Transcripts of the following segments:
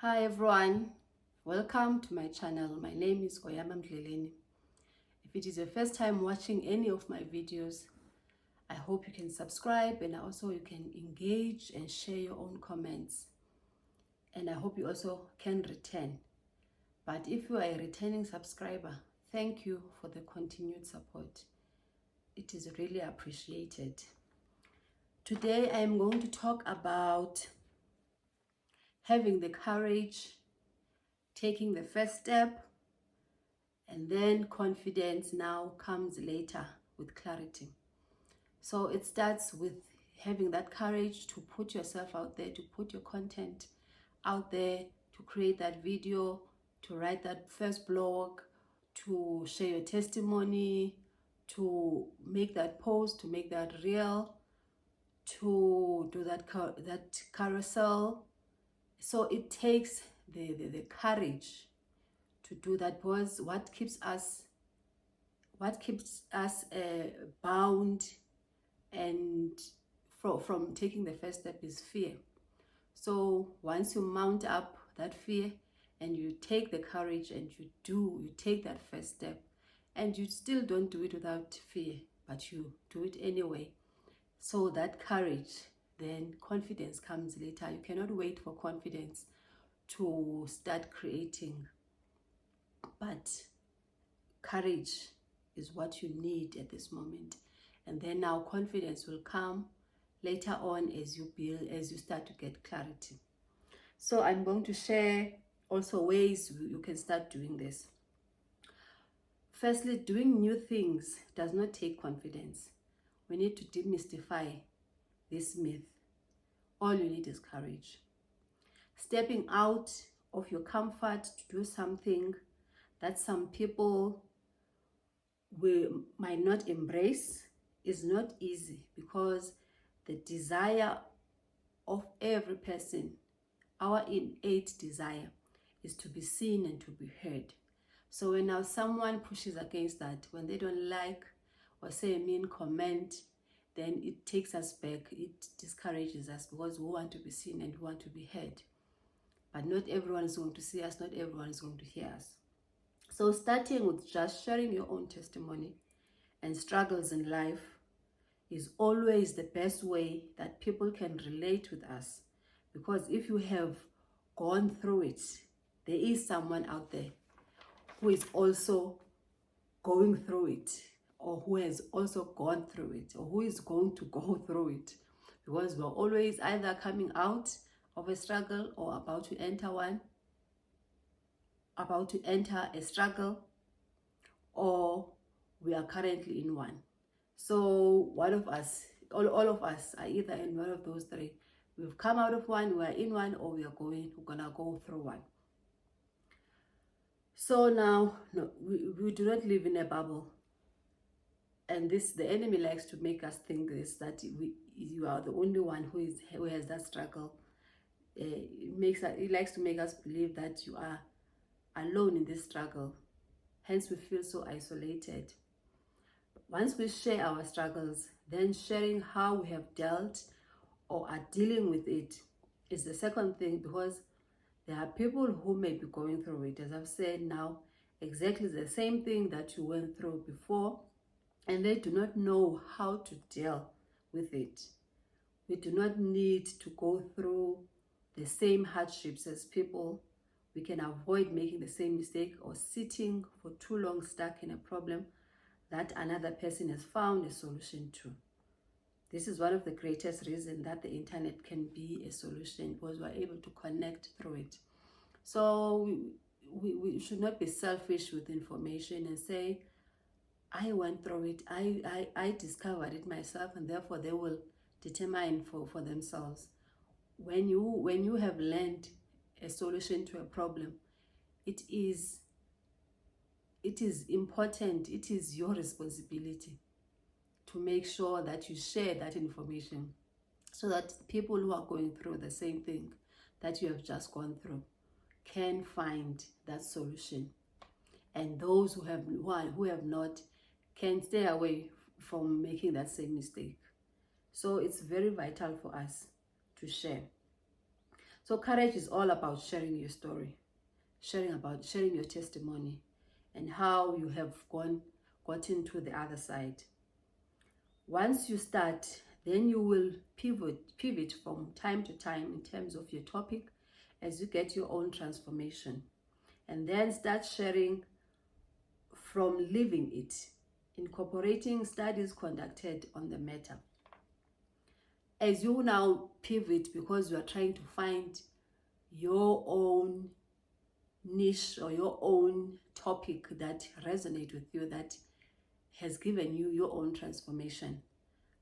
Hi everyone, welcome to my channel. My name is Oyama Mdleleni. If it is your first time watching any of my videos, I hope you can subscribe and also you can engage and share your own comments. And I hope you also can return. But if you are a returning subscriber, thank you for the continued support. It is really appreciated. Today I am going to talk about having the courage, taking the first step, and then confidence now comes later with clarity. So it starts with having that courage to put yourself out there, to put your content out there, to create that video, to write that first blog, to share your testimony, to make that post, to make that reel, to do that carousel. So it takes the courage to do that, because what keeps us bound and from taking the first step is fear. So once you mount up that fear and you take the courage and you take that first step, and you still don't do it without fear, but you do it anyway. So that courage, then confidence comes later. You cannot wait for confidence to start creating, but courage is what you need at this moment. And then now confidence will come later on as you start to get clarity. So I'm going to share also ways you can start doing this. Firstly, doing new things does not take confidence. We need to demystify this myth. All you need is courage. Stepping out of your comfort to do something that some people might not embrace is not easy, because the desire of every person, our innate desire, is to be seen and to be heard. So when now someone pushes against that, when they don't like or say a mean comment, then it takes us back, it discourages us, because we want to be seen and we want to be heard. But not everyone is going to see us, not everyone is going to hear us. So starting with just sharing your own testimony and struggles in life is always the best way that people can relate with us. Because if you have gone through it, there is someone out there who is also going through it, or who has also gone through it, or who is going to go through it. Because we're always either coming out of a struggle or about to enter a struggle, or we are currently in one. So one of us, all of us are either in one of those three. We've come out of one, we are in one, or we're gonna go through one. So now, no, we do not live in a bubble. And the enemy likes to make us think this, that you are the only one who has that struggle. He likes to make us believe that you are alone in this struggle. Hence we feel so isolated. Once we share our struggles, then sharing how we have dealt or are dealing with it is the second thing, because there are people who may be going through it, as I've said now, exactly the same thing that you went through before, and they do not know how to deal with it. We do not need to go through the same hardships as people. We can avoid making the same mistake or sitting for too long stuck in a problem that another person has found a solution to. This is one of the greatest reasons that the internet can be a solution, because we're able to connect through it. So we should not be selfish with information and say, I went through it, I discovered it myself, and therefore they will determine for themselves. When you have learned a solution to a problem, it is important, it is your responsibility to make sure that you share that information, so that people who are going through the same thing that you have just gone through can find that solution, and those who have not can stay away from making that same mistake. So it's very vital for us to share. So courage is all about sharing your story, sharing your testimony, and how you have gotten to the other side. Once you start, then you will pivot from time to time in terms of your topic as you get your own transformation, and then start sharing from living it, incorporating studies conducted on the matter. As you now pivot, because you are trying to find your own niche or your own topic that resonates with you, that has given you your own transformation,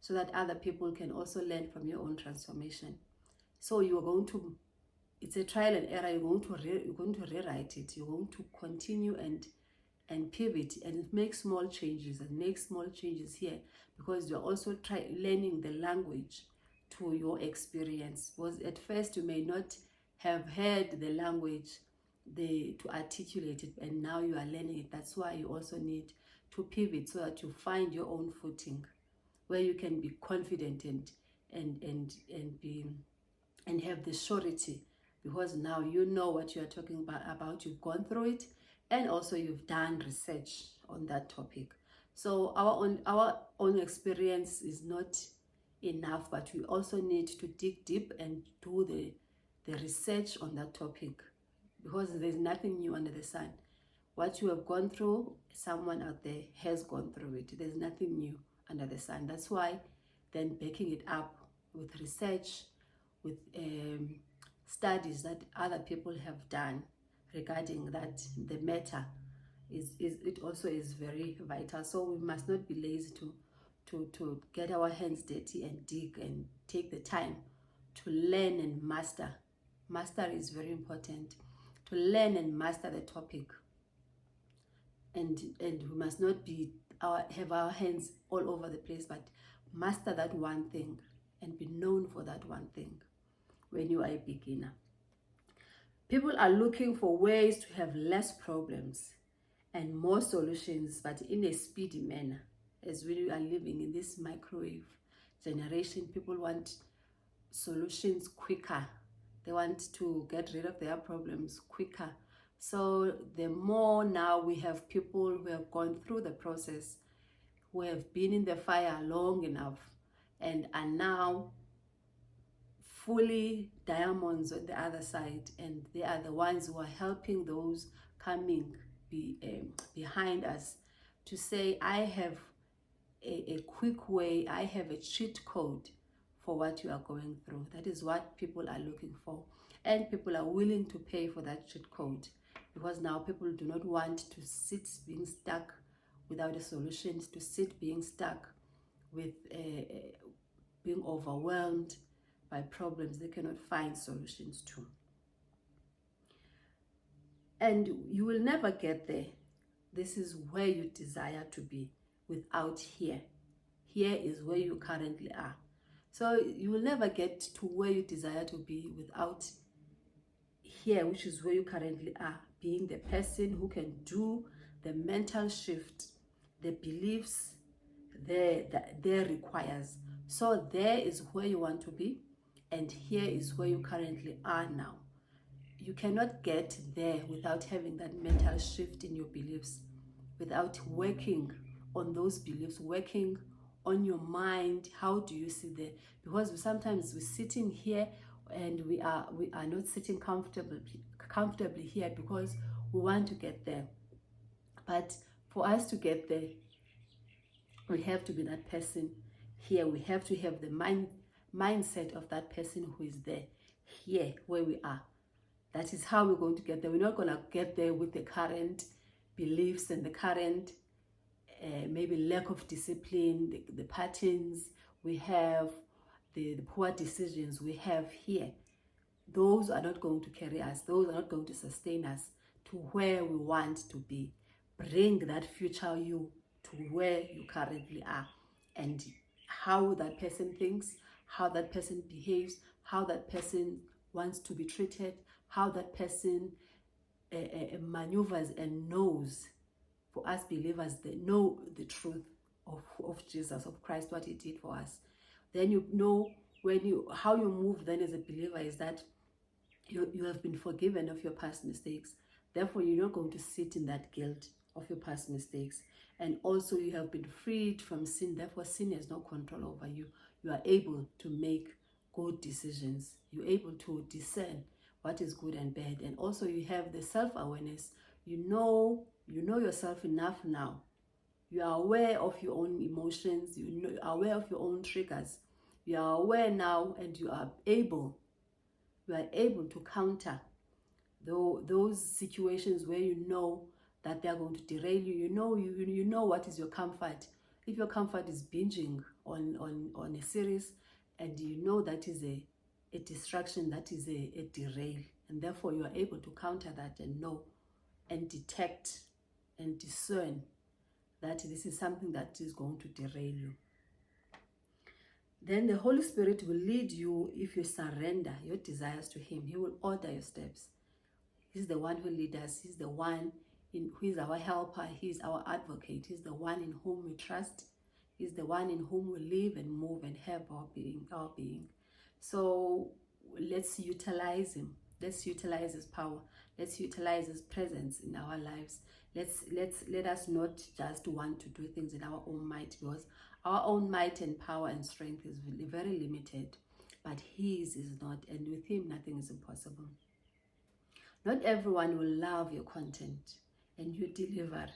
so that other people can also learn from your own transformation. So you are going to, it's a trial and error. You're going to rewrite it. You're going to continue and pivot and make small changes here, because you're also learning the language to your experience. Because at first you may not have heard the language to articulate it, and now you are learning it. That's why you also need to pivot, so that you find your own footing where you can be confident and have the surety, because now you know what you are talking about. You've gone through it, and also you've done research on that topic. So our own experience is not enough, but we also need to dig deep and do the research on that topic, because there's nothing new under the sun. What you have gone through, someone out there has gone through it. There's nothing new under the sun. That's why then backing it up with research, with studies that other people have done regarding that, the matter, it also is very vital. So we must not be lazy to get our hands dirty and dig and take the time to learn and master. Master is very important, to learn and master the topic. And we must not have our hands all over the place, but master that one thing and be known for that one thing when you are a beginner. People are looking for ways to have less problems and more solutions, but in a speedy manner. As we are living in this microwave generation, people want solutions quicker. They want to get rid of their problems quicker. So the more now we have people who have gone through the process, who have been in the fire long enough, and are now fully diamonds on the other side, and they are the ones who are helping those coming behind us to say, I have a quick way, I have a cheat code for what you are going through. That is what people are looking for, and people are willing to pay for that cheat code, because now people do not want to sit being stuck without a solution, to sit being stuck with being overwhelmed by problems they cannot find solutions to. And you will never get there. This is where you desire to be, without here. Here is where you currently are. So you will never get to where you desire to be without here, which is where you currently are, being the person who can do the mental shift, the beliefs there requires. So there is where you want to be, and here is where you currently are now. You cannot get there without having that mental shift in your beliefs, without working on those beliefs, working on your mind. How do you see there? Because sometimes we're sitting here and we are not sitting comfortably here, because we want to get there. But for us to get there, we have to be that person here. We have to have the mindset of that person who is there, here where we are. That is how we're going to get there. We're not going to get there with the current beliefs and the current maybe lack of discipline, the patterns we have, the poor decisions we have here. Those are not going to carry us. Those are not going to sustain us to where we want to be. Bring that future you to where you currently are, and how that person thinks, how that person behaves, how that person wants to be treated, how that person maneuvers and knows. For us believers, they know the truth of Jesus, of Christ, what he did for us. Then you know how you move then as a believer is that You have been forgiven of your past mistakes. Therefore, you're not going to sit in that guilt of your past mistakes. And also, you have been freed from sin. Therefore, sin has no control over you. You are able to make good decisions. You're able to discern what is good and bad. And also, you have the self-awareness. You know yourself enough now. You are aware of your own emotions. You are aware of your own triggers. You are aware now, and you are able to counter those situations where you know that they're going to derail you. You know what is your comfort. If your comfort is binging on a series, and you know that is a distraction, that is a derail, and therefore you are able to counter that and know and detect and discern that this is something that is going to derail you. Then the Holy Spirit will lead you if you surrender your desires to Him. He will order your steps. He's the one who leads us. He's the one who is our helper. He's our advocate. He's the one in whom we trust. He's the one in whom we live and move and have our being. So let's utilize Him. Let's utilize His power. Let's utilize His presence in our lives. Let us not just want to do things in our own might, because our own might and power and strength is very limited, but His is not, and with Him nothing is impossible. Not everyone will love your content and your delivery.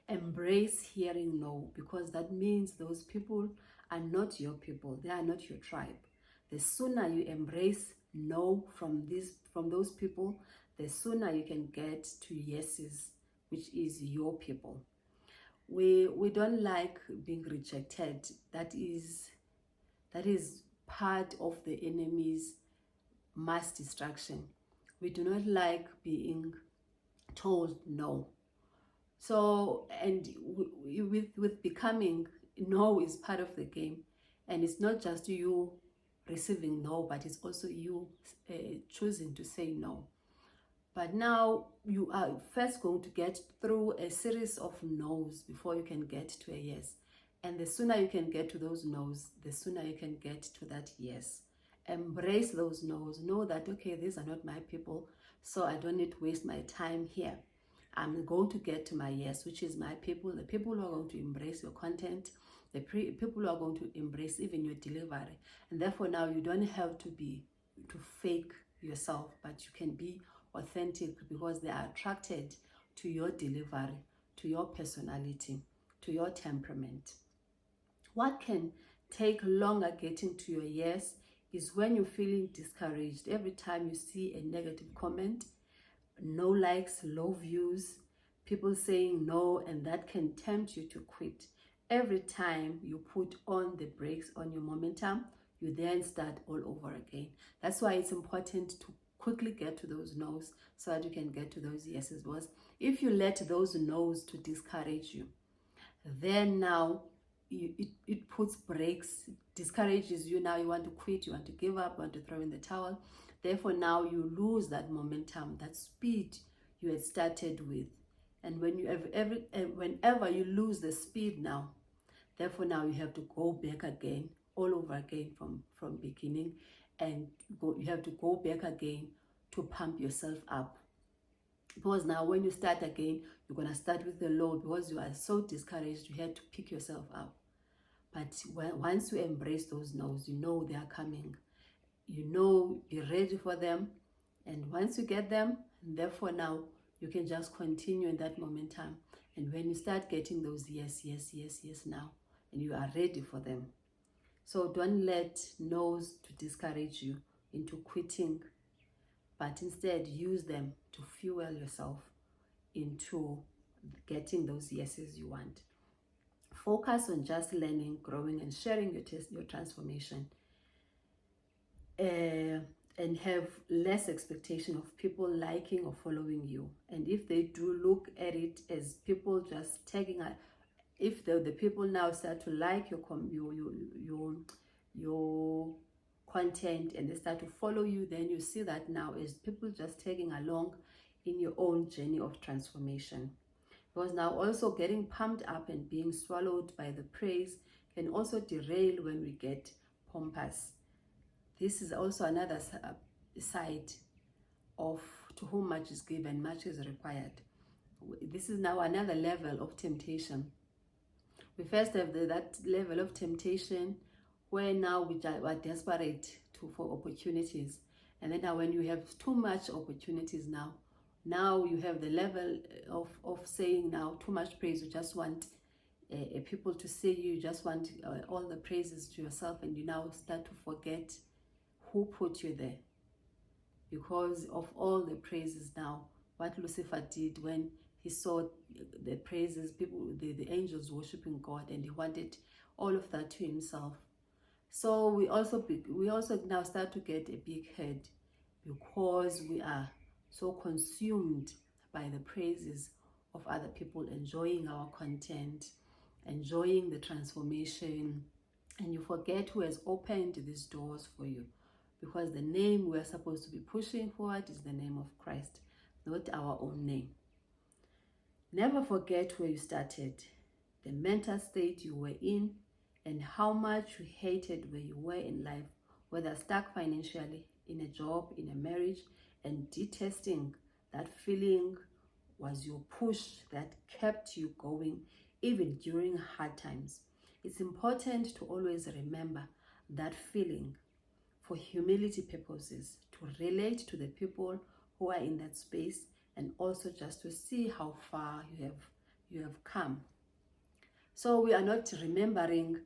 Embrace hearing no, because that means those people are not your people. They are not your tribe. The sooner you embrace no from those people, the sooner you can get to yeses, which is your people. We don't like being rejected. That is part of the enemy's mass destruction. We do not like being told no. So, and with becoming, no is part of the game. And it's not just you receiving no, but it's also you choosing to say no. But now you are first going to get through a series of no's before you can get to a yes. And the sooner you can get to those no's, the sooner you can get to that yes. Embrace those no's. Know that, okay, these are not my people, so I don't need to waste my time here. I'm going to get to my yes, which is my people, the people who are going to embrace your content, the people who are going to embrace even your delivery. And therefore now you don't have to fake yourself, but you can be authentic, because they are attracted to your delivery, to your personality, to your temperament. What can take longer getting to your yes is when you're feeling discouraged. Every time you see a negative comment, no likes, low views, people saying no, and that can tempt you to quit. Every time you put on the brakes on your momentum, you then start all over again. That's why it's important to quickly get to those no's so that you can get to those yeses. Because if you let those no's to discourage you, then now it puts brakes, discourages you. Now you want to quit, you want to give up, you want to throw in the towel. Therefore now you lose that momentum, that speed you had started with. And when you whenever you lose the speed now, therefore now you have to go back again, all over again from beginning, and you have to go back again to pump yourself up. Because now when you start again, you're going to start with the low, because you are so discouraged, you have to pick yourself up. But once you embrace those no's, you know they are coming. You know, be ready for them. And once you get them, therefore now you can just continue in that momentum. And when you start getting those yes now, and you are ready for them. So don't let no's to discourage you into quitting, but instead use them to fuel yourself into getting those yeses you want. Focus on just learning, growing, and sharing your transformation. And have less expectation of people liking or following you. And if they do, look at it as people just tagging. If the people now start to like your content, and they start to follow you, then you see that now as people just tagging along in your own journey of transformation. Because now also getting pumped up and being swallowed by the praise can also derail when we get pompous. This is also another side of to whom much is given, much is required. This is now another level of temptation. We first have that level of temptation where now we are desperate for opportunities. And then now when you have too much opportunities now you have the level of saying now too much praise. You just want people to see you, just want all the praises to yourself, and you now start to forget who put you there. Because of all the praises now, what Lucifer did when he saw the praises, people, the angels worshiping God, and he wanted all of that to himself. So we also now start to get a big head because we are so consumed by the praises of other people, enjoying our content, enjoying the transformation, and you forget who has opened these doors for you. Because the name we are supposed to be pushing forward is the name of Christ, not our own name. Never forget where you started, the mental state you were in, and how much you hated where you were in life, whether stuck financially, in a job, in a marriage, and detesting that feeling was your push that kept you going even during hard times. It's important to always remember that feeling for humility purposes, to relate to the people who are in that space, and also just to see how far you have come. So we are not remembering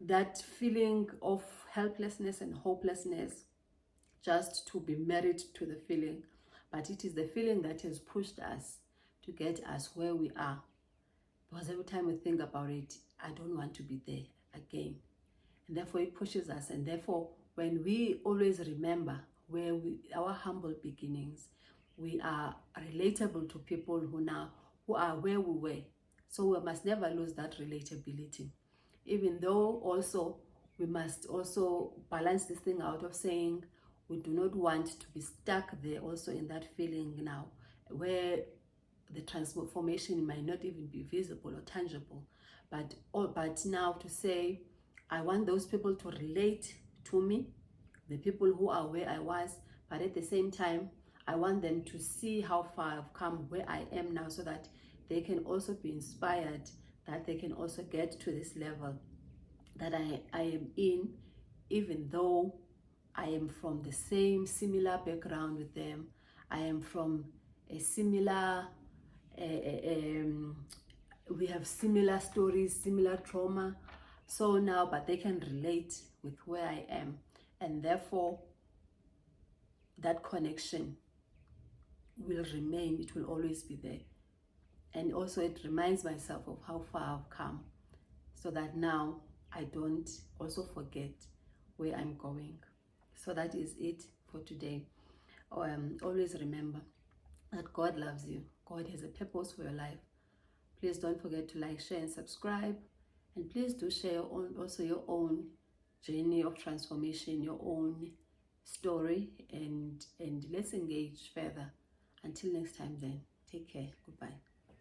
that feeling of helplessness and hopelessness just to be married to the feeling, but it is the feeling that has pushed us to get us where we are. Because every time we think about it, I don't want to be there again. And therefore it pushes us. And therefore, when we always remember where our humble beginnings, we are relatable to people who are where we were. So we must never lose that relatability. Even though also we must also balance this thing out of saying we do not want to be stuck there also in that feeling now where the transformation might not even be visible or tangible, but now to say I want those people to relate to me, the people who are where I was, but at the same time I want them to see how far I've come, where I am now, so that they can also be inspired, that they can also get to this level that I am in, even though I am from the similar background with them. I am from a similar, we have similar stories, similar trauma. So now, but they can relate with where I am. And therefore, that connection will remain, it will always be there. And also it reminds myself of how far I've come, so that now I don't also forget where I'm going. So that is it for today. Always remember that God loves you. God has a purpose for your life. Please don't forget to like, share, and subscribe. And please do share your own journey of transformation, your own story, and let's engage further. Until next time then, take care. Goodbye.